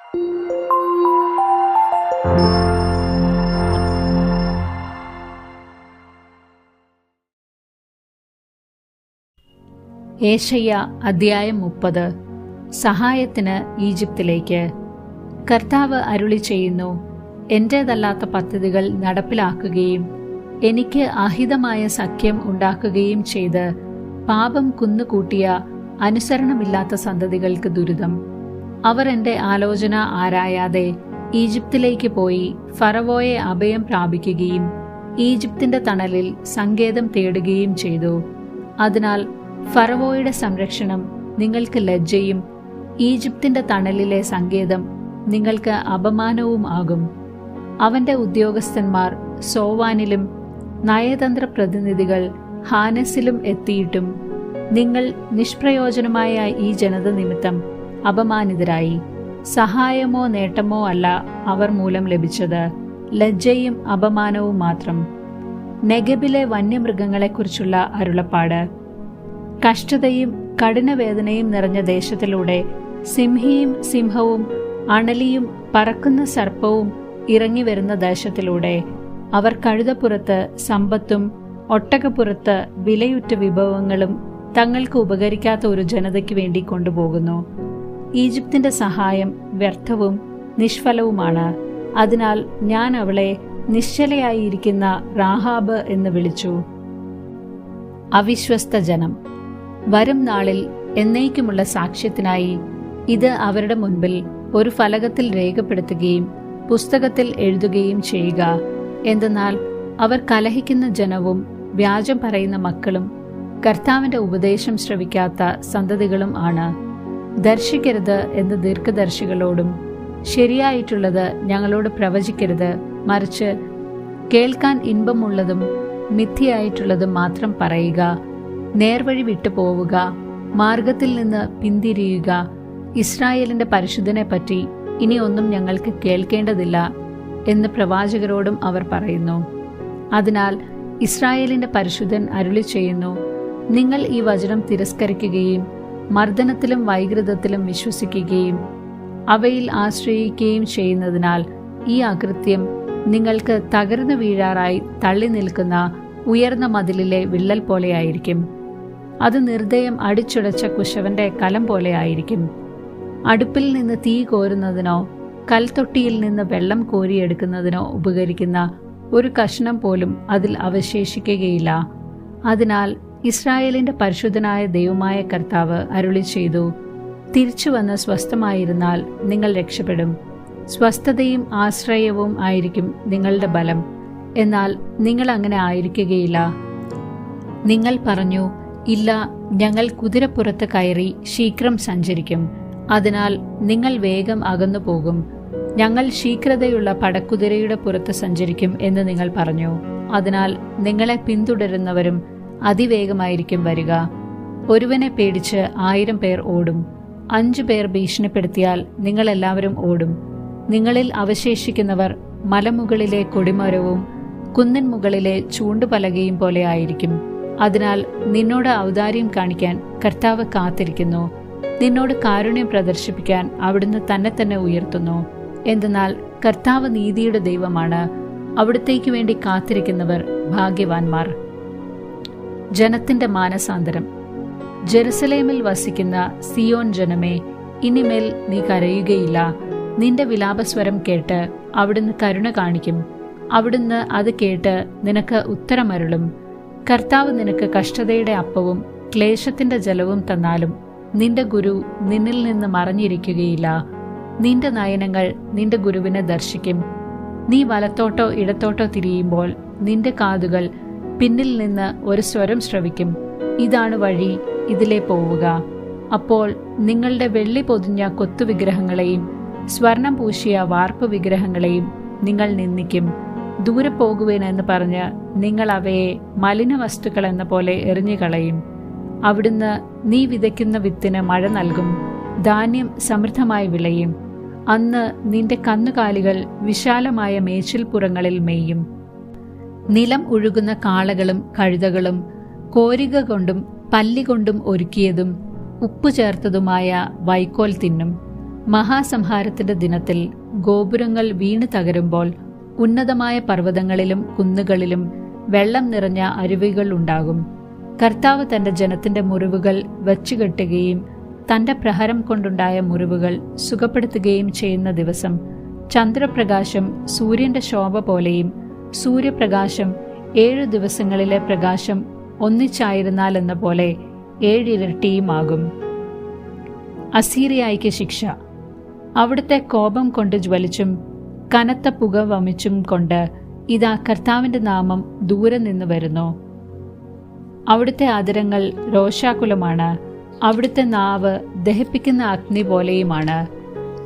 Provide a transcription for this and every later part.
ഏശയ്യ അദ്ധ്യായം 30. സഹായത്തിന് ഈജിപ്തിലേക്ക്. കർത്താവ് അരുളി ചെയ്യുന്നു, എന്റേതല്ലാത്ത പദ്ധതികൾ നടപ്പിലാക്കുകയും എനിക്ക് അഹിതമായ സഖ്യം ഉണ്ടാക്കുകയും ചെയ്ത് പാപം കുന്നുകൂട്ടിയ അനുസരണമില്ലാത്ത സന്തതികൾക്ക് ദുരിതം. അവർ എന്റെ ആലോചന ആരായാതെ ഈജിപ്തിലേക്ക് പോയി ഫറവോയെ അഭയം പ്രാപിക്കുകയും ഈജിപ്തിന്റെ തണലിൽ സങ്കേതം തേടുകയും ചെയ്തു. അതിനാൽ ഫറവോയുടെ സംരക്ഷണം നിങ്ങൾക്ക് ലജ്ജയും ഈജിപ്തിന്റെ തണലിലെ സങ്കേതം നിങ്ങൾക്ക് അപമാനവും ആകും. അവന്റെ ഉദ്യോഗസ്ഥന്മാർ സോവാനിലും നയതന്ത്ര പ്രതിനിധികൾ ഹാനസിലും എത്തിയിട്ടും നിങ്ങൾ നിഷ്പ്രയോജനമായ ഈ ജനത നിമിത്തം അപമാനിതരായി. സഹായമോ നേട്ടമോ അല്ല അവർ മൂലം ലഭിച്ചത്, ലജ്ജയും അപമാനവും മാത്രം. നെഗബിലെ വന്യമൃഗങ്ങളെക്കുറിച്ചുള്ള അരുളപ്പാട്. കഷ്ടതയും കഠിനവേദനയും നിറഞ്ഞ ദേശത്തിലൂടെ സിംഹിയും സിംഹവും അണലിയും പറക്കുന്ന സർപ്പവും ഇറങ്ങിവരുന്ന ദേശത്തിലൂടെ അവർ കഴുതപ്പുറത്ത് സമ്പത്തും ഒട്ടകപ്പുറത്ത് വിലയുറ്റ വിഭവങ്ങളും തങ്ങൾക്ക് ഉപകരിക്കാത്ത ഒരു ജനതയ്ക്ക് വേണ്ടി കൊണ്ടുപോകുന്നു. ഈജിപ്തിന്റെ സഹായം വ്യർത്ഥവും നിഷ്ഫലവുമാണ്. അതിനാൽ ഞാൻ അവളെ നിശ്ചലയായിരിക്കുന്ന റാഹാബ് എന്ന് വിളിച്ചു. അവിശ്വസ്ത ജനം. വരും നാളിൽ എന്നേക്കുമുള്ള സാക്ഷ്യത്തിനായി ഇത് അവരുടെ മുൻപിൽ ഒരു ഫലകത്തിൽ രേഖപ്പെടുത്തുകയും പുസ്തകത്തിൽ എഴുതുകയും ചെയ്യുക. എന്തെന്നാൽ അവർ കലഹിക്കുന്ന ജനവും വ്യാജം പറയുന്ന മക്കളും കർത്താവിന്റെ ഉപദേശം ശ്രവിക്കാത്ത സന്തതികളും ആണ്. ദർശിക്കരുത് എന്ന് ദീർഘദർശികളോടും ശരിയായിട്ടുള്ളത് ഞങ്ങളോട് പ്രവചിക്കരുത്, മറിച്ച് കേൾക്കാൻ ഇൻപമുള്ളതും മിഥ്യയായിട്ടുള്ളതും മാത്രം പറയുക. നേർവഴി വിട്ടുപോവുക, മാർഗത്തിൽ നിന്ന് പിന്തിരിയുക. ഇസ്രായേലിന്റെ പരിശുദ്ധനെ പറ്റി ഇനി ഒന്നും ഞങ്ങൾക്ക് കേൾക്കേണ്ടതില്ല എന്ന് പ്രവാചകരോടും അവർ പറയുന്നു. അതിനാൽ ഇസ്രായേലിന്റെ പരിശുദ്ധൻ അരുളി ചെയ്യുന്നു, നിങ്ങൾ ഈ വചനം തിരസ്കരിക്കുകയും മർദ്ദനത്തിലും വൈകൃതത്തിലും വിശ്വസിക്കുകയും അവയിൽ ആശ്രയിക്കുകയും ചെയ്യുന്നതിനാൽ ഈ അകൃത്യം നിങ്ങൾക്ക് തകർന്നു വീഴാറായി തള്ളി നിൽക്കുന്ന ഉയർന്ന മതിലിലെ വിള്ളൽ പോലെയായിരിക്കും. അത് നിർദ്ദയം അടിച്ചുടച്ച കുശവന്റെ കലം പോലെയായിരിക്കും. അടുപ്പിൽ നിന്ന് തീ കോരുന്നതിനോ കൽത്തൊട്ടിയിൽ നിന്ന് വെള്ളം കോരിയെടുക്കുന്നതിനോ ഉപകരിക്കുന്ന ഒരു കഷ്ണം പോലും അതിൽ അവശേഷിക്കുകയില്ല. അതിനാൽ ഇസ്രായേലിന്റെ പരിശുദ്ധനായ ദൈവമായ കർത്താവ് അരുളി ചെയ്തു, തിരിച്ചു വന്ന് സ്വസ്ഥമായിരുന്നാൽ നിങ്ങൾ രക്ഷപ്പെടും. സ്വസ്ഥതയും ആശ്രയവും ആയിരിക്കും നിങ്ങളുടെ ബലം. എന്നാൽ നിങ്ങൾ അങ്ങനെ ആയിരിക്കുകയില്ല. നിങ്ങൾ പറഞ്ഞു, ഇല്ല, ഞങ്ങൾ കുതിരപ്പുറത്ത് കയറി ശീഘ്രം സഞ്ചരിക്കും. അതിനാൽ നിങ്ങൾ വേഗം അകന്നു പോകും. ഞങ്ങൾ ശീഘ്രതയുള്ള പടക്കുതിരയുടെ പുറത്ത് സഞ്ചരിക്കും എന്ന് നിങ്ങൾ പറഞ്ഞു. അതിനാൽ നിങ്ങളെ പിന്തുടരുന്നവരും അതിവേഗമായിരിക്കും വരിക. ഒരുവനെ പേടിച്ച് 1000 പേർ ഓടും. 5 പേർ ഭീഷണിപ്പെടുത്തിയാൽ നിങ്ങളെല്ലാവരും ഓടും. നിങ്ങളിൽ അവശേഷിക്കുന്നവർ മലമുകളിലെ കൊടിമരവും കുന്നിൻ മുകളിലെ ചൂണ്ടുപലകയും പോലെ ആയിരിക്കും. അതിനാൽ നിന്നോട് ഔദാര്യം കാണിക്കാൻ കർത്താവ് കാത്തിരിക്കുന്നു. നിന്നോട് കാരുണ്യം പ്രദർശിപ്പിക്കാൻ അവിടുന്ന് തന്നെ ഉയർത്തുന്നു. എന്തെന്നാൽ കർത്താവ് നീതിയുടെ ദൈവമാണ്. അവിടുത്തേക്ക് വേണ്ടി കാത്തിരിക്കുന്നവർ ഭാഗ്യവാന്മാർ. ജനത്തിന്റെ മാനസാന്തരം. ജെറുസലേമിൽ വസിക്കുന്ന സിയോൻ ജനമേ, ഇനിമേൽ നീ കരയുകയില്ല. നിന്റെ വിലാപസ്വരം കേട്ട് അവിടുന്ന് കരുണ കാണിക്കും. അവിടുന്ന് അത് കേട്ട് നിനക്ക് ഉത്തരമരുളും. കർത്താവ് നിനക്ക് കഷ്ടതയുടെ അപ്പവും ക്ലേശത്തിന്റെ ജലവും തന്നാലും നിന്റെ ഗുരു നിന്നിൽ നിന്ന് മറഞ്ഞിരിക്കുകയില്ല. നിന്റെ നയനങ്ങൾ നിന്റെ ഗുരുവിനെ ദർശിക്കും. നീ വലത്തോട്ടോ ഇടത്തോട്ടോ തിരിയുമ്പോൾ നിന്റെ കാതുകൾ പിന്നിൽ നിന്ന് ഒരു സ്വരം ശ്രവിക്കും, ഇതാണ് വഴി, ഇതിലേ പോവുക. അപ്പോൾ നിങ്ങളുടെ വെള്ളി പൊതിഞ്ഞ കൊത്തുവിഗ്രഹങ്ങളെയും സ്വർണം പൂശിയ വാർപ്പ് വിഗ്രഹങ്ങളെയും നിങ്ങൾ നിന്ദിക്കും. ദൂരെ പോകുവേനെന്ന് പറഞ്ഞ് നിങ്ങൾ അവയെ മലിന വസ്തുക്കൾ എന്ന പോലെ എറിഞ്ഞുകളയും. അവിടുന്ന് നീ വിതയ്ക്കുന്ന വിത്തിന് മഴ നൽകും, ധാന്യം സമൃദ്ധമായി വിളയും. അന്ന് നിന്റെ കന്നുകാലികൾ വിശാലമായ മേച്ചിൽപ്പുറങ്ങളിൽ മേയും. നിലം ഒഴുകുന്ന കാളകളും കഴുതകളും കോരിക കൊണ്ടും പല്ലി കൊണ്ടും ഒരുക്കിയതും ഉപ്പു ചേർത്തതുമായ വൈക്കോൽ തിന്നും. മഹാസംഹാരത്തിന്റെ ദിനത്തിൽ ഗോപുരങ്ങൾ വീണു തകരുമ്പോൾ ഉന്നതമായ പർവ്വതങ്ങളിലും കുന്നുകളിലും വെള്ളം നിറഞ്ഞ അരുവികൾ ഉണ്ടാകും. കർത്താവ് തന്റെ ജനത്തിന്റെ മുറിവുകൾ വച്ചുകെട്ടുകയും തന്റെ പ്രഹരം കൊണ്ടുണ്ടായ മുറിവുകൾ സുഖപ്പെടുത്തുകയും ചെയ്യുന്ന ദിവസം ചന്ദ്രപ്രകാശം സൂര്യന്റെ ശോഭ പോലെയും സൂര്യപ്രകാശം 7 ദിവസങ്ങളിലെ പ്രകാശം ഒന്നിച്ചായിരുന്നാൽ എന്ന പോലെ 7 ഇരട്ടിയുമാകും. അസീറിയായിക്ക് ശിക്ഷ. അവിടുത്തെ കോപം കൊണ്ട് ജ്വലിച്ചും കനത്ത പുക വമിച്ചും കൊണ്ട് ഇതാ കർത്താവിന്റെ നാമം ദൂരെ നിന്ന് വരുന്നു. അവിടുത്തെ ആദരങ്ങൾ രോഷാകുലമാണ്, അവിടുത്തെ നാവ് ദഹിപ്പിക്കുന്ന അഗ്നി പോലെയുമാണ്.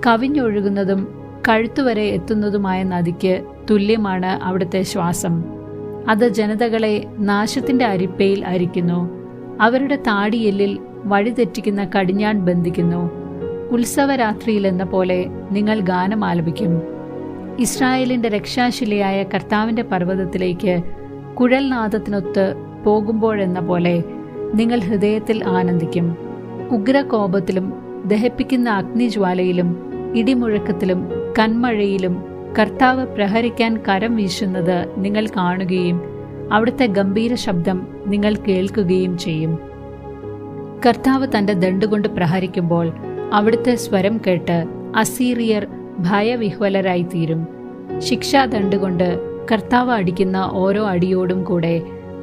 കവിഞ്ഞൊഴുകുന്നതും കഴുത്തുവരെ എത്തുന്നതുമായ നദിക്ക് തുല്യമാണ് അവിടുത്തെ ശ്വാസം. അത് ജനതകളെ നാശത്തിന്റെ അരിപ്പയിൽ അരിക്കുന്നു. അവരുടെ താടിയെല്ലിൽ വഴിതെറ്റിക്കുന്ന കടിഞ്ഞാൺ ബന്ധിക്കുന്നു. ഉത്സവരാത്രിയിൽ എന്ന പോലെ നിങ്ങൾ ഗാനം ആലപിക്കും. ഇസ്രായേലിന്റെ രക്ഷാശിലയായ കർത്താവിന്റെ പർവ്വതത്തിലേക്ക് കുഴൽനാദത്തിനൊത്ത് പോകുമ്പോഴെന്ന പോലെ നിങ്ങൾ ഹൃദയത്തിൽ ആനന്ദിക്കും. ഉഗ്രകോപത്തിലും ദഹിപ്പിക്കുന്ന അഗ്നിജ്വാലയിലും ഇടിമുഴക്കത്തിലും കന്മഴയിലും കർത്താവ് പ്രഹരിക്കാൻ കരം വീശുന്നത് നിങ്ങൾ കാണുകയും അവിടുത്തെ ഗംഭീര ശബ്ദം നിങ്ങൾ കേൾക്കുകയും ചെയ്യും. കർത്താവ് തന്റെ ദണ്ടുകൊണ്ട് പ്രഹരിക്കുമ്പോൾ അവിടുത്തെ സ്വരം കേട്ട് അസീറിയർ ഭയവിഹ്വലരായി തീരും. ശിക്ഷാദണ്ടുകൊണ്ട് കർത്താവ് അടിക്കുന്ന ഓരോ അടിയോടും കൂടെ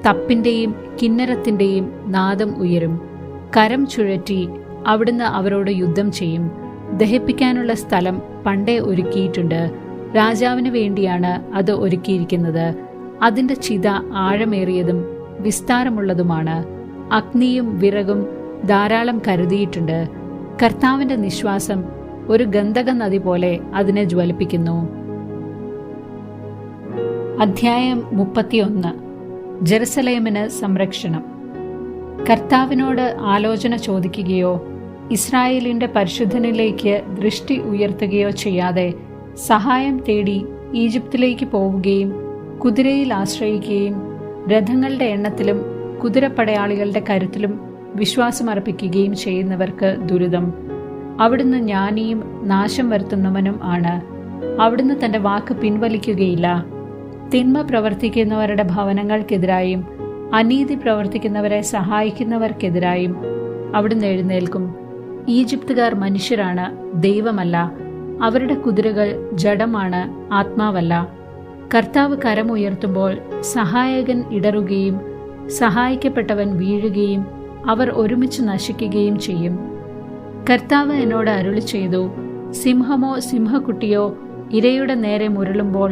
തപ്പിന്റെയും കിന്നരത്തിന്റെയും നാദം ഉയരും. കരം ചുഴറ്റി അവിടുന്ന് അവരോട് യുദ്ധം ചെയ്യും. ദഹിപ്പിക്കാനുള്ള സ്ഥലം പണ്ടേ ഒരുക്കിയിട്ടുണ്ട്. രാജാവിന് വേണ്ടിയാണ് അത് ഒരുക്കിയിരിക്കുന്നത്. അതിന്റെ ചിത ആഴമേറിയതും വിസ്താരമുള്ളതുമാണ്. അഗ്നിയും വിറകും ധാരാളം കരുതിയിട്ടുണ്ട്. കർത്താവിന്റെ നിശ്വാസം ഒരു ഗന്ധക നദി പോലെ അതിനെ ജ്വലിപ്പിക്കുന്നു. അധ്യായം 31. ജെറുസലേമിന് സംരക്ഷണം. കർത്താവിനോട് ആലോചന ചോദിക്കുകയോ ഇസ്രായേലിന്റെ പരിശുദ്ധനിലേക്ക് ദൃഷ്ടി ഉയർത്തുകയോ ചെയ്യാതെ സഹായം തേടി ഈജിപ്തിലേക്ക് പോവുകയും കുതിരയിൽ ആശ്രയിക്കുകയും രഥങ്ങളുടെ എണ്ണത്തിലും കുതിരപ്പടയാളികളുടെ കരുത്തിലും വിശ്വാസമർപ്പിക്കുകയും ചെയ്യുന്നവർക്ക് ദുരിതം. അവിടുന്ന് ജ്ഞാനിയും നാശം വരുത്തുന്നവനും ആണ്. അവിടുന്ന് തന്റെ വാക്ക് പിൻവലിക്കുകയില്ല. തിന്മ പ്രവർത്തിക്കുന്നവരുടെ ഭവനങ്ങൾക്കെതിരായും അനീതി പ്രവർത്തിക്കുന്നവരെ സഹായിക്കുന്നവർക്കെതിരായും അവിടുന്ന് എഴുന്നേൽക്കും. ഈജിപ്തുകാർ മനുഷ്യരാണ്, ദൈവമല്ല. അവരുടെ കുതിരകൾ ജഡമാണ്, ആത്മാവല്ല. കർത്താവ് കരമുയർത്തുമ്പോൾ സഹായകൻ ഇടറുകയും സഹായിക്കപ്പെട്ടവൻ വീഴുകയും അവർ ഒരുമിച്ച് നശിക്കുകയും ചെയ്യും. കർത്താവ് എന്നോട് അരുളി ചെയ്തു, സിംഹമോ സിംഹക്കുട്ടിയോ ഇരയുടെ നേരെ മുരളുമ്പോൾ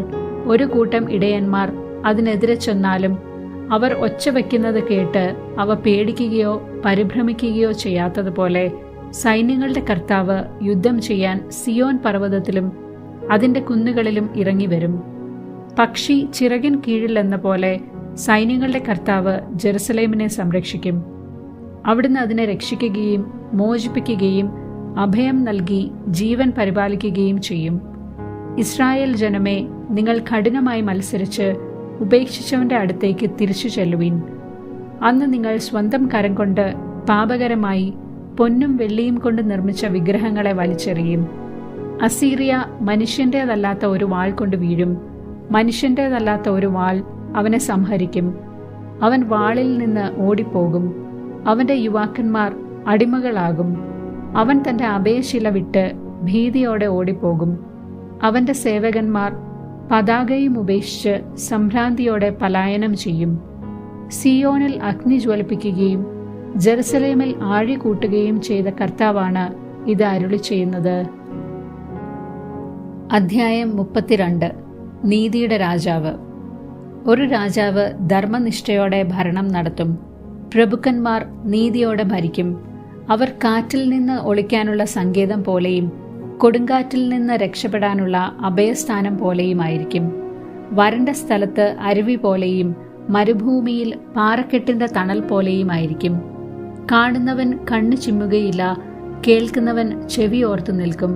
ഒരു കൂട്ടം ഇടയന്മാർ അതിനെതിരെ ചെന്നാലും അവർ ഒച്ച വയ്ക്കുന്നത് കേട്ട് അവ പേടിക്കുകയോ പരിഭ്രമിക്കുകയോ ചെയ്യാത്തതുപോലെ സൈന്യങ്ങളുടെ കർത്താവ് യുദ്ധം ചെയ്യാൻ സിയോൻ പർവ്വതത്തിലും അതിന്റെ കുന്നുകളിലും ഇറങ്ങിവരും. പക്ഷി ചിറകിൻ കീഴിൽ എന്ന പോലെ സൈന്യങ്ങളുടെ കർത്താവ് ജെറുസലേമിനെ സംരക്ഷിക്കും. അവിടുന്ന് അതിനെ രക്ഷിക്കുകയും മോചിപ്പിക്കുകയും അഭയം നൽകി ജീവൻ പരിപാലിക്കുകയും ചെയ്യും. ഇസ്രായേൽ ജനമേ, നിങ്ങൾ കഠിനമായി മത്സരിച്ച് ഉപേക്ഷിച്ചവന്റെ അടുത്തേക്ക് തിരിച്ചു ചെല്ലുവിൻ. അന്ന് നിങ്ങൾ സ്വന്തം കരം കൊണ്ട് പാപകരമായി പൊന്നും വെള്ളിയും കൊണ്ട് നിർമ്മിച്ച വിഗ്രഹങ്ങളെ വലിച്ചെറിയും. അസീറിയ മനുഷ്യന്റേതല്ലാത്ത ഒരു വാൾ കൊണ്ട് വീഴും. മനുഷ്യന്റേതല്ലാത്ത ഒരു വാൾ അവനെ സംഹരിക്കും. അവൻ വാളിൽ നിന്ന് ഓടിപ്പോകും. അവന്റെ യുവാക്കന്മാർ അടിമകളാകും. അവൻ തന്റെ അഭയശില വിട്ട് ഭീതിയോടെ ഓടിപ്പോകും. അവന്റെ സേവകന്മാർ പതാകയും ഉപേക്ഷിച്ച് സംഭ്രാന്തിയോടെ പലായനം ചെയ്യും. സിയോനിൽ അഗ്നി ജ്വലിപ്പിക്കുകയും ജെറുസലേമിൽ ആഴി കൂട്ടുകയും ചെയ്ത കർത്താവാണ് ഇത് അരുളി ചെയ്യുന്നത്. അധ്യായം 32. നീതിയുടെ രാജാവ്. ഒരു രാജാവ് ധർമ്മനിഷ്ഠയോടെ ഭരണം നടത്തും. പ്രഭുക്കന്മാർ നീതിയോടെ ഭരിക്കും. അവർ കാറ്റിൽ നിന്ന് ഒളിക്കാനുള്ള സങ്കേതം പോലെയും കൊടുങ്കാറ്റിൽ നിന്ന് രക്ഷപ്പെടാനുള്ള അഭയസ്ഥാനം പോലെയുമായിരിക്കും. വരണ്ട സ്ഥലത്ത് അരുവി പോലെയും മരുഭൂമിയിൽ പാറക്കെട്ടിന്റെ തണൽ പോലെയുമായിരിക്കും. കാണുന്നവൻ കണ്ണു ചിമ്മുകയില്ല, കേൾക്കുന്നവൻ ചെവി ഓർത്തു നിൽക്കും.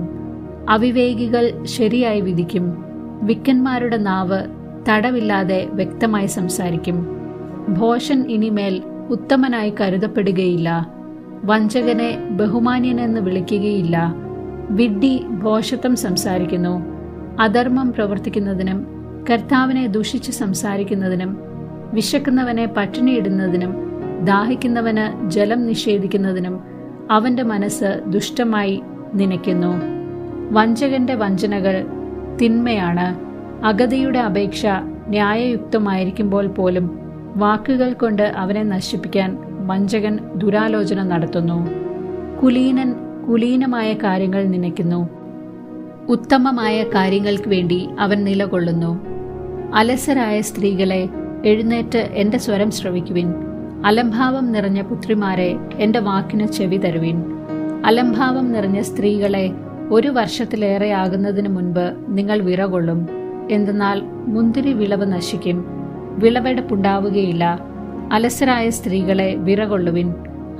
അവിവേകികൾ ശരിയായി വിധിക്കും. വിക്കന്മാരുടെ നാവ് തടവില്ലാതെ വ്യക്തമായി സംസാരിക്കും. ഭോഷൻ ഇനിമേൽ ഉത്തമനായി കരുതപ്പെടുകയില്ല. വഞ്ചകനെ ബഹുമാന്യനെന്ന് വിളിക്കുകയില്ല. വിഡ്ഢി ഭോഷത്വം സംസാരിക്കുന്നു. അധർമ്മം പ്രവർത്തിക്കുന്നതിനും കർത്താവിനെ ദുഷിച്ച് സംസാരിക്കുന്നതിനും വിശക്കുന്നവനെ പട്ടിണിയിടുന്നതിനും ദാഹിക്കുന്നവന് ജലം നിഷേധിക്കുന്നതിനും അവന്റെ മനസ്സ് ദുഷ്ടമായി നനയ്ക്കുന്നു. വഞ്ചകന്റെ വഞ്ചനകൾ തിന്മയാണ്. അഗതിയുടെ അപേക്ഷ ന്യായയുക്തമായിരിക്കുമ്പോൾ പോലും വാക്കുകൾ കൊണ്ട് അവനെ നശിപ്പിക്കാൻ വഞ്ചകൻ ദുരാലോചന നടത്തുന്നു. കുലീനൻ കുലീനമായ കാര്യങ്ങൾ നനയ്ക്കുന്നു. ഉത്തമമായ കാര്യങ്ങൾക്ക് വേണ്ടി അവൻ നിലകൊള്ളുന്നു. അലസരായ സ്ത്രീകളെ, എഴുന്നേറ്റ് എന്റെ സ്വരം ശ്രവിക്കുവിൻ. അലംഭാവം നിറഞ്ഞ പുത്രിമാരെ, എന്റെ വാക്കിന് ചെവി തരുവിൻ. അലംഭാവം നിറഞ്ഞ സ്ത്രീകളെ, 1 വർഷത്തിലേറെ ആകുന്നതിന് മുൻപ് നിങ്ങൾ വിറകൊള്ളും. എന്തെന്നാൽ മുന്തിരി വിളവ് നശിക്കും, വിളവെടുപ്പുണ്ടാവുകയില്ല. അലസരായ സ്ത്രീകളെ, വിറകൊള്ളുവിൻ.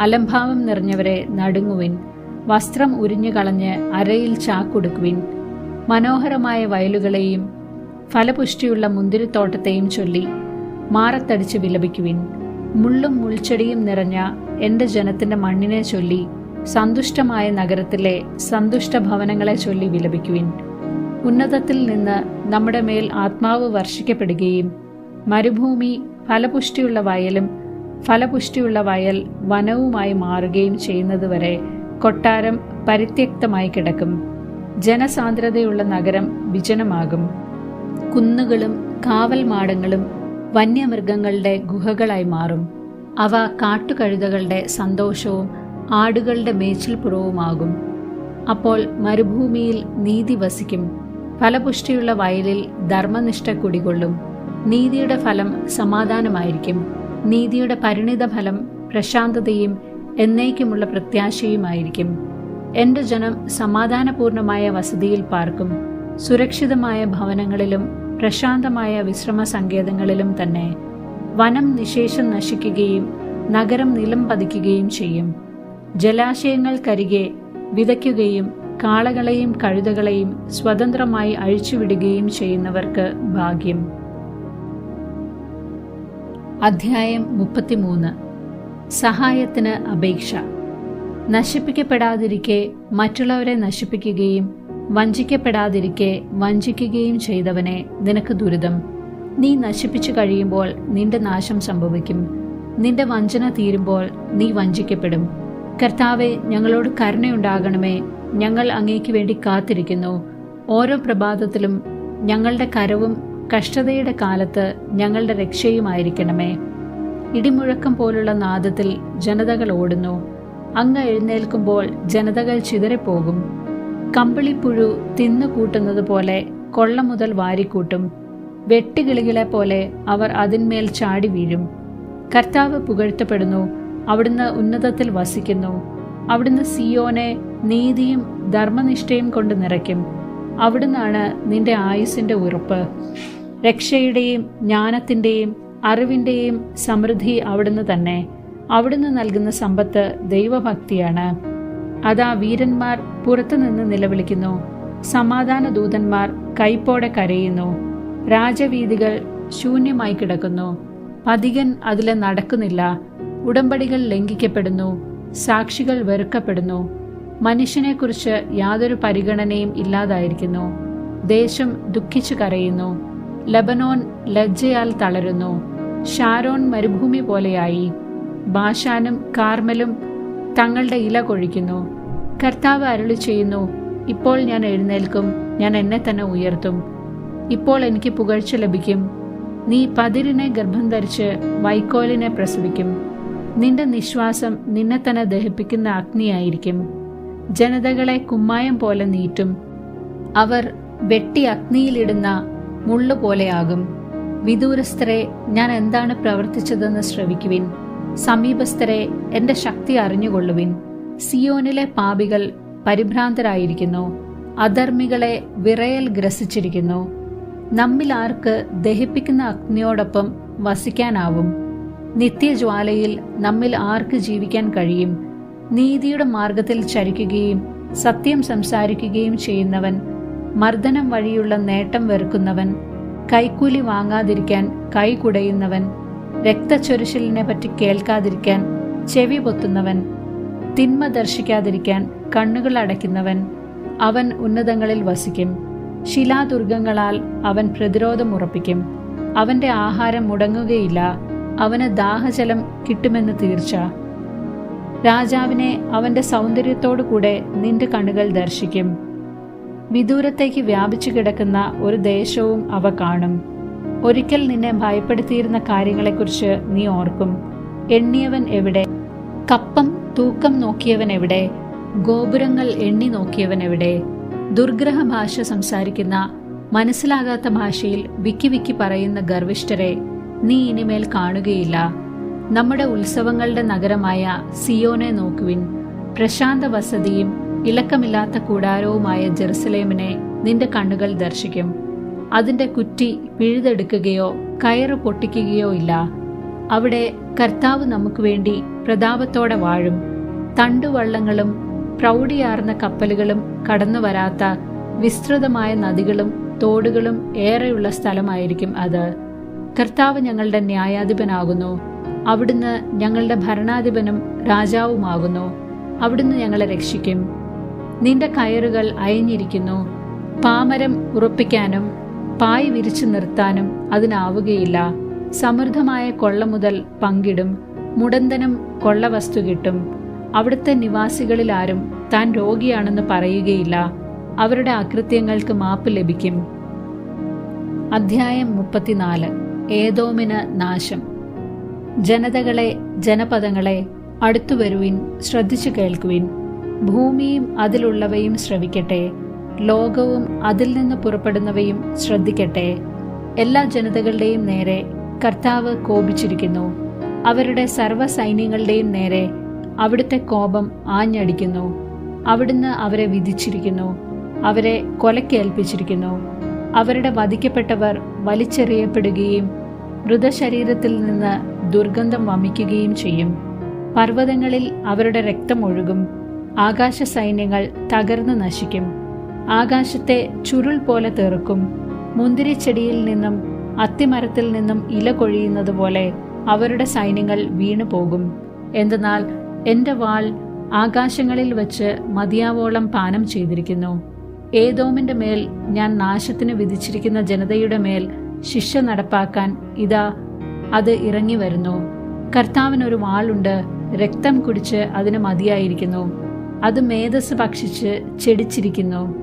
അലംഭാവം നിറഞ്ഞവരെ, നടുങ്ങുവിൻ. വസ്ത്രം ഉരിഞ്ഞു കളഞ്ഞ് അരയിൽ ചാക്കുടുക്കുവിൻ. മനോഹരമായ വയലുകളെയും ഫലപുഷ്ടിയുള്ള മുന്തിരിത്തോട്ടത്തെയും ചൊല്ലി മാറത്തടിച്ച് വിലപിക്കുവിൻ. മുള്ളും മുൾച്ചെടിയും നിറഞ്ഞ എന്റെ ജനത്തിന്റെ മണ്ണിനെ ചൊല്ലി, സന്തുഷ്ടമായ നഗരത്തിലെ സന്തുഷ്ട ഭവനങ്ങളെ ചൊല്ലി വിലപിക്കുവിൻ. ഉന്നതത്തിൽ നിന്ന് നമ്മുടെ മേൽ ആത്മാവ് വർഷിക്കപ്പെടുകയും മരുഭൂമി ഫലപുഷ്ടിയുള്ള വയലും ഫലപുഷ്ടിയുള്ള വയൽ വനവുമായി മാറുകയും ചെയ്യുന്നതുവരെ കൊട്ടാരം പരിത്യക്തമായി കിടക്കും. ജനസാന്ദ്രതയുള്ള നഗരം വിജനമാകും. കുന്നുകളും കാവൽ മാടങ്ങളും വന്യമൃഗങ്ങളുടെ ഗുഹകളായി മാറും. അവ കാട്ടുകഴുതകളുടെ സന്തോഷവും ആടുകളുടെ മേച്ചിൽപ്പുറവുമാകും. അപ്പോൾ മരുഭൂമിയിൽ നീതി വസിക്കും. ഫലപുഷ്ടിയുള്ള വയലിൽ ധർമ്മനിഷ്ഠ കുടികൊള്ളും. നീതിയുടെ ഫലം സമാധാനമായിരിക്കും. നീതിയുടെ പരിണിത ഫലം പ്രശാന്തതയും എന്നേക്കുമുള്ള പ്രത്യാശയുമായിരിക്കും. എന്റെ ജനം സമാധാനപൂർണമായ വസതിയിൽ പാർക്കും. സുരക്ഷിതമായ ഭവനങ്ങളിലും പ്രശാന്തമായ വിശ്രമ സങ്കേതങ്ങളിലും തന്നെ. വനം നിശേഷം നശിക്കുകയും നഗരം നിലം പതിക്കുകയും ചെയ്യും. ജലാശയങ്ങൾക്കരികെ വിതയ്ക്കുകയും കാളകളെയും കഴുതകളെയും സ്വതന്ത്രമായി അഴിച്ചുവിടുകയും ചെയ്യുന്നവർക്ക് ഭാഗ്യം. അധ്യായം 33. സഹായത്തിന് അപേക്ഷ. നശിപ്പിക്കപ്പെടാതിരിക്കെ മറ്റുള്ളവരെ നശിപ്പിക്കുകയും വഞ്ചിക്കപ്പെടാതിരിക്കെ വഞ്ചിക്കുകയും ചെയ്തവനെ, നിനക്ക് ദുരിതം. നീ നശിപ്പിച്ചു കഴിയുമ്പോൾ നിന്റെ നാശം സംഭവിക്കും. നിന്റെ വഞ്ചന തീരുമ്പോൾ നീ വഞ്ചിക്കപ്പെടും. കർത്താവെ, ഞങ്ങളോട് കരുണയുണ്ടാകണമേ. ഞങ്ങൾ അങ്ങേക്ക് വേണ്ടി കാത്തിരിക്കുന്നു. ഓരോ പ്രഭാതത്തിലും ഞങ്ങളുടെ കരവും കഷ്ടതയുടെ കാലത്ത് ഞങ്ങളുടെ രക്ഷയുമായിരിക്കണമേ. ഇടിമുഴക്കം പോലുള്ള നാദത്തിൽ ജനതകൾ ഓടുന്നു. അങ്ങ് എഴുന്നേൽക്കുമ്പോൾ ജനതകൾ ചിതറിപ്പോകും. കമ്പിളിപ്പുഴു തിന്നുകൂട്ടുന്നത് പോലെ കൊള്ള മുതൽ വാരിക്കൂട്ടും. വെട്ടുകിളികളെ പോലെ അവർ അതിന്മേൽ ചാടി വീഴും. കർത്താവ് പുകഴ്ത്തപ്പെടുന്നു. അവിടുന്ന് ഉന്നതത്തിൽ വസിക്കുന്നു. അവിടുന്ന് സിയോനെ നീതിയും ധർമ്മനിഷ്ഠയും കൊണ്ട് നിറയ്ക്കും. അവിടുന്നാണ് നിന്റെ ആയുസ്സിന്റെ ഉറപ്പ്. രക്ഷയുടെയും ജ്ഞാനത്തിന്റെയും അറിവിന്റെയും സമൃദ്ധി അവിടുന്ന് തന്നെ. അവിടുന്ന് നൽകുന്ന സമ്പത്ത് ദൈവഭക്തിയാണ്. അതാ വീരന്മാർ പുറത്തുനിന്ന് നിലവിളിക്കുന്നു. സമാധാന ദൂതന്മാർ കൈപ്പോടെ കരയുന്നു. രാജവീഥികൾ ശൂന്യമായി കിടക്കുന്നു. പഥികൻ അതിലെ നടക്കുന്നില്ല. ഉടമ്പടികൾ ലംഘിക്കപ്പെടുന്നു. സാക്ഷികൾ വെറുക്കപ്പെടുന്നു. മനുഷ്യനെക്കുറിച്ച് യാതൊരു പരിഗണനയും ഇല്ലാതായിരിക്കുന്നു. ദേശം ദുഃഖിച്ചു കരയുന്നു. ലബനോൻ ലജ്ജയാൽ തളരുന്നു. ഷാരോൺ മരുഭൂമി പോലെയായി. ബാശാനും കാർമലും തങ്ങളുടെ ഇല കൊഴിക്കുന്നു. കർത്താവ് അരുളി ചെയ്യുന്നു, ഇപ്പോൾ ഞാൻ എഴുന്നേൽക്കും, ഞാൻ എന്നെ തന്നെ ഉയർത്തും. ഇപ്പോൾ എനിക്ക് പുകഴ്ച ലഭിക്കും. നീ പതിരിനെ ഗർഭം ധരിച്ച് വൈക്കോലിനെ പ്രസവിക്കും. നിന്റെ നിശ്വാസം നിന്നെ തന്നെ ദഹിപ്പിക്കുന്ന അഗ്നിയായിരിക്കും. ജനതകളെ കുമ്മായം പോലെ നീറ്റും. അവർ വെട്ടി അഗ്നിയിലിടുന്ന മുള്ളുപോലെയാകും. വിദൂരസ്ഥരെ, ഞാൻ എന്താണ് പ്രവർത്തിച്ചതെന്ന് ശ്രവിക്കുവിൻ. സമീപസ്ഥരെ, എന്റെ ശക്തി അറിഞ്ഞുകൊള്ളുവിൻ. സിയോനിലെ പാപികൾ പരിഭ്രാന്തരായിരിക്കുന്നു. അധർമ്മികളെ വിറയൽ ഗ്രസിച്ചിരിക്കുന്നു. നമ്മിൽ ആർക്ക് ദഹിപ്പിക്കുന്ന അഗ്നിയോടൊപ്പം വസിക്കാനാവും? നിത്യജ്വാലയിൽ നമ്മിൽ ആർക്ക് ജീവിക്കാൻ കഴിയും? നീതിയുടെ മാർഗത്തിൽ ചരിക്കുകയും സത്യം സംസാരിക്കുകയും ചെയ്യുന്നവൻ, മർദ്ദനം വഴിയുള്ള നേട്ടം വെറുക്കുന്നവൻ, കൈക്കൂലി വാങ്ങാതിരിക്കാൻ കൈ കുടയുന്നവൻ, രക്തച്ചൊരിശലിനെ പറ്റി കേൾക്കാതിരിക്കാൻ ചെവി പൊത്തുന്നവൻ, തിന്മ ദർശിക്കാതിരിക്കാൻ കണ്ണുകൾ അടയ്ക്കുന്നവൻ, അവൻ ഉന്നതങ്ങളിൽ വസിക്കും. ശിലാദുർഗങ്ങളാൽ അവൻ പ്രതിരോധം ഉറപ്പിക്കും. അവന്റെ ആഹാരം മുടങ്ങുകയില്ല. അവന് ദാഹജലം കിട്ടുമെന്ന് തീർച്ച. രാജാവിനെ അവന്റെ സൗന്ദര്യത്തോടു കൂടെ നിന്റെ കണ്ണുകൾ ദർശിക്കും. വിദൂരത്തേക്ക് വ്യാപിച്ചു കിടക്കുന്ന ഒരു ദേശവും അവ കാണും. ഒരിക്കൽ നിന്നെ ഭയപ്പെടുത്തിയിരുന്ന കാര്യങ്ങളെക്കുറിച്ച് നീ ഓർക്കും. എണ്ണിയവൻ എവിടെ? കപ്പം തൂക്കം നോക്കിയവൻ എവിടെ? ഗോപുരങ്ങൾ എണ്ണി നോക്കിയവൻ എവിടെ? ദുർഗ്രഹ ഭാഷ സംസാരിക്കുന്ന, മനസ്സിലാകാത്ത ഭാഷയിൽ വിക്കി വിക്കി പറയുന്ന ഗർവിഷ്ഠരെ നീ ഇനിമേൽ കാണുകയില്ല. നമ്മുടെ ഉത്സവങ്ങളുടെ നഗരമായ സിയോനെ നോക്കുവിൻ. പ്രശാന്ത വസതിയും ഇളക്കമില്ലാത്ത കൂടാരവുമായ ജെറുസലേമിനെ നിന്റെ കണ്ണുകൾ ദർശിക്കും. അതിന്റെ കുറ്റി പിഴുതെടുക്കുകയോ കയറ് പൊട്ടിക്കുകയോ ഇല്ല. അവിടെ കർത്താവ് നമുക്ക് വേണ്ടി പ്രതാപത്തോടെ വാഴും. തണ്ടുവള്ളങ്ങളും പ്രൗഢിയാർന്ന കപ്പലുകളും കടന്നു വരാത്ത വിസ്തൃതമായ നദികളും തോടുകളും ഏറെയുള്ള സ്ഥലമായിരിക്കും അത്. കർത്താവ് ഞങ്ങളുടെ ന്യായാധിപനാകുന്നു. അവിടുന്ന് ഞങ്ങളുടെ ഭരണാധിപനും രാജാവുമാകുന്നു. അവിടുന്ന് ഞങ്ങളെ രക്ഷിക്കും. നിന്റെ കയറുകൾ അയഞ്ഞിരിക്കുന്നു. പാമരം ഉറപ്പിക്കാനും പായ് വിരിച്ചു നിർത്താനും അതിനാവുകയില്ല. സമൃദ്ധമായ കൊള്ള മുതൽ പങ്കിടും. മുടന്തനും കൊള്ളവസ്തു കിട്ടും. അവിടുത്തെ നിവാസികളിൽ ആരും താൻ രോഗിയാണെന്ന് പറയുകയില്ല. അവരുടെ അകൃത്യങ്ങൾക്ക് മാപ്പ് ലഭിക്കും. അധ്യായം 34. ഏദോമിന് നാശം. ജനതകളെ, ജനപദങ്ങളെ, അടുത്തു വരുവിൻ, ശ്രദ്ധിച്ചു കേൾക്കുവിൻ. ഭൂമിയും അതിലുള്ളവയും ശ്രവിക്കട്ടെ. ലോകവും അതിൽ നിന്ന് പുറപ്പെടുന്നവയും ശ്രദ്ധിക്കട്ടെ. എല്ലാ ജനതകളുടെയും നേരെ കർത്താവ് കോപിച്ചിരിക്കുന്നു. അവരുടെ സർവ്വ സൈന്യങ്ങളുടെയും നേരെ അവിടുത്തെ കോപം ആഞ്ഞടിക്കുന്നു. അവിടുന്ന് അവരെ വിധിച്ചിരിക്കുന്നു. അവരെ കൊലക്കേൽപ്പിച്ചിരിക്കുന്നു. അവരുടെ വധിക്കപ്പെട്ടവർ വലിച്ചെറിയപ്പെടുകയും മൃതശരീരത്തിൽ നിന്ന് ദുർഗന്ധം വമിക്കുകയും ചെയ്യും. പർവ്വതങ്ങളിൽ അവരുടെ രക്തം ഒഴുകും. ആകാശ സൈന്യങ്ങൾ തകർന്നു നശിക്കും. ആകാശത്തെ ചുരുൾ പോലെ തെറുക്കും. മുന്തിരിച്ചെടിയിൽ നിന്നും അത്തിമരത്തിൽ നിന്നും ഇല കൊഴിയുന്നത് പോലെ അവരുടെ സൈന്യങ്ങൾ വീണുപോകും. എന്തെന്നാൽ എന്റെ വാൾ ആകാശങ്ങളിൽ വച്ച് മതിയാവോളം പാനം ചെയ്തിരിക്കുന്നു. ഏദോമിന്റെ മേൽ ഞാൻ നാശത്തിന് വിധിച്ചിരിക്കുന്ന ജനതയുടെ മേൽ ശിക്ഷ നടപ്പാക്കാൻ ഇതാ അത് ഇറങ്ങി വരുന്നു. കർത്താവിനൊരു വാളുണ്ട്. രക്തം കുടിച്ച് അതിന് മതിയായിരിക്കുന്നു. അത് മേധസ് ഭക്ഷിച്ച് ചെടിച്ചിരിക്കുന്നു.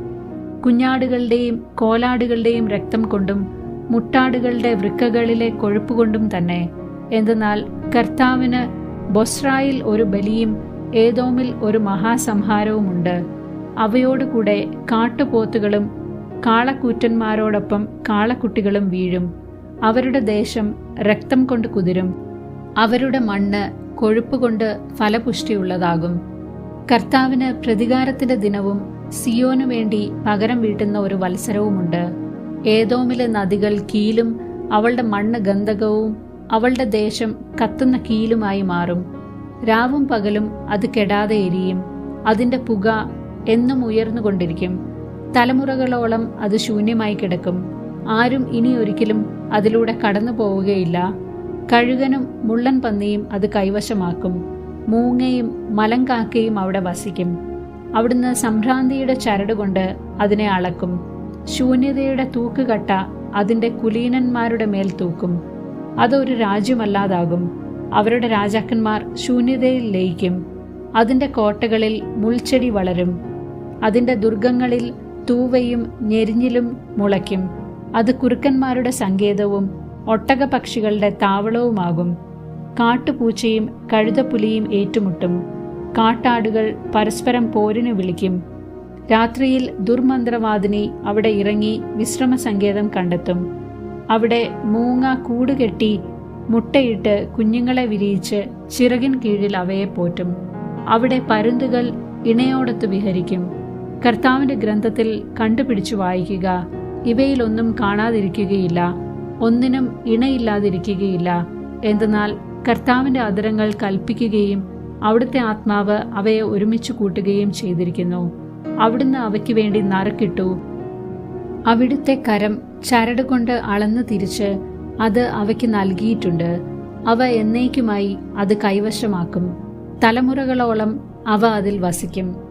കുഞ്ഞാടുകളുടെയും കോലാടുകളുടെയും രക്തം കൊണ്ടും മുട്ടാടുകളുടെ വൃക്കകളിലെ കൊഴുപ്പുകൊണ്ടും തന്നെ. എന്തെന്നാൽ കർത്താവിന് ബൊസ്രായിൽ ഒരു ബലിയും ഏദോമിൽ ഒരു മഹാസംഹാരവുമുണ്ട്. അവയോടുകൂടെ കാട്ടുപോത്തുകളും കാളക്കൂറ്റന്മാരോടൊപ്പം കാളക്കുട്ടികളും വീഴും. അവരുടെ ദേശം രക്തം കൊണ്ട് കുതിരും. അവരുടെ മണ്ണ് കൊഴുപ്പുകൊണ്ട് ഫലപുഷ്ടിയുള്ളതാകും. കർത്താവിന് പ്രതികാരത്തിന്റെ ദിനവും സിയോനു വേണ്ടി പകരം വീട്ടുന്ന ഒരു വത്സരവുമുണ്ട്. ഏദോമിലെ നദികൾ കീലും അവളുടെ മണ്ണ് ഗന്ധകവും അവളുടെ ദേശം കത്തുന്ന കീലുമായി മാറും. രാവും പകലും അത് കെടാതെ എരിയും. അതിന്റെ പുക എന്നും ഉയർന്നുകൊണ്ടിരിക്കും. തലമുറകളോളം അത് ശൂന്യമായി കിടക്കും. ആരും ഇനി ഒരിക്കലും അതിലൂടെ കടന്നു പോവുകയില്ല. കഴുകനും മുള്ളൻ പന്നിയും അത് കൈവശമാക്കും. മൂങ്ങയും മലങ്കാക്കയും അവിടെ വസിക്കും. അവിടുന്ന് സംഭ്രാന്തിയുടെ ചരടുകൊണ്ട് അതിനെ അളക്കും. ശൂന്യതയുടെ തൂക്കുകട്ട അതിന്റെ കുലീനന്മാരുടെ മേൽ തൂക്കും. അതൊരു രാജ്യമല്ലാതാകും. അവരുടെ രാജാക്കന്മാർ ശൂന്യതയിൽ ലയിക്കും. അതിന്റെ കോട്ടകളിൽ മുൾച്ചെടി വളരും. അതിന്റെ ദുർഗങ്ങളിൽ തൂവയും ഞെരിഞ്ഞിലും മുളയ്ക്കും. അത് കുറുക്കന്മാരുടെ സങ്കേതവും ഒട്ടകപക്ഷികളുടെ താവളവുമാകും. കാട്ടുപൂച്ചയും കഴുതപ്പുലിയും ഏറ്റുമുട്ടും. കാട്ടാടുകൾ പരസ്പരം പോരിന് വിളിക്കും. രാത്രിയിൽ ദുർമന്ത്രവാദിനി അവിടെ ഇറങ്ങി വിശ്രമസങ്കേതം കണ്ടെത്തും. അവിടെ മൂങ്ങ കൂടുകെട്ടി മുട്ടയിട്ട് കുഞ്ഞുങ്ങളെ വിരിയിച്ച് ചിറകിൻ കീഴിൽ അവയെ പോറ്റും. അവിടെ പരുന്തുകൾ ഇണയോടൊത്ത് വിഹരിക്കും. കർത്താവിന്റെ ഗ്രന്ഥത്തിൽ കണ്ടുപിടിച്ചു വായിക്കുക. ഇവയിലൊന്നും കാണാതിരിക്കുകയില്ല, ഒന്നിനും ഇണയില്ലാതിരിക്കുകയില്ല. എന്തെന്നാൽ കർത്താവിന്റെ അധരങ്ങൾ കൽപ്പിക്കുകയും അവിടുത്തെ ആത്മാവ് അവയെ ഒരുമിച്ച് കൂട്ടുകയും ചെയ്തിരിക്കുന്നു. അവിടുന്ന് അവയ്ക്ക് വേണ്ടി നറുക്കിട്ടു. അവിടുത്തെ കരം ചരടുകൊണ്ട് അളന്നു തിരിച്ച് അത് അവയ്ക്ക് നൽകിയിട്ടുണ്ട്. അവ എന്നേക്കുമായി അത് കൈവശമാക്കും. തലമുറകളോളം അവ അതിൽ വസിക്കും.